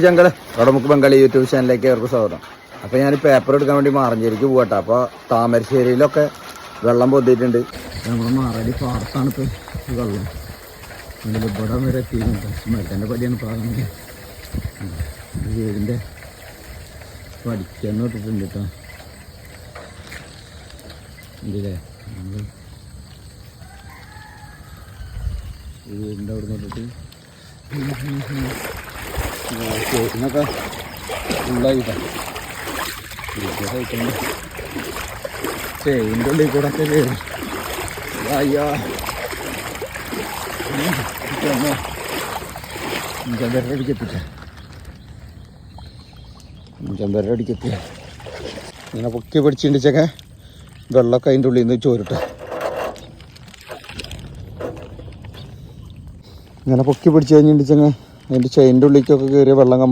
ചങ്കള് Vadamukku Bengali YouTube ചാനലിലേക്ക് അവർക്ക് സ്വാഗതം. അപ്പോൾ ഞാൻ പേപ്പർ എടുക്കാൻ വേണ്ടി മാറഞ്ചേരിക്ക് പോകട്ടെ. അപ്പോൾ താമരശ്ശേരിയിലൊക്കെ വെള്ളം പൊതിയിട്ടുണ്ട്. നമ്മുടെ മാറാടി പാടത്താണ് ഇപ്പോൾ വെള്ളം. അതിൽ ഇവിടെ വരെ എത്തിയിട്ടുണ്ട്. മരത്തിൻ്റെ പടിയാണ് പാകുന്നത്. വീടിൻ്റെ പഠിക്കാൻ ഇട്ടിട്ടുണ്ട് കേട്ടോ. ഇതില്ലേ നമ്മൾ വീടിൻ്റെ അവിടെ നിന്നിട്ട് ചേച്ചിനൊക്കെ ഫുള്ളായിട്ടാ ചെയിൻ്റെ ഉള്ളിൽ കൂടെ ഒക്കെ കയറി. അയ്യോ 5 അടിക്കെത്തിച്ച 5 അടിക്കെത്തി. ഇങ്ങനെ പൊക്കി പിടിച്ചിട്ടിച്ചൊക്കെ വെള്ളമൊക്കെ അതിൻ്റെ ഉള്ളിൽ നിന്ന് ചോരിട്ടെ. ഇങ്ങനെ പൊക്കി പിടിച്ച് കഴിഞ്ഞിട്ടുണ്ടെങ്കിൽ അതിൻ്റെ ചെയിൻ്റെ ഉള്ളിലേക്കൊക്കെ കയറിയ വെള്ളം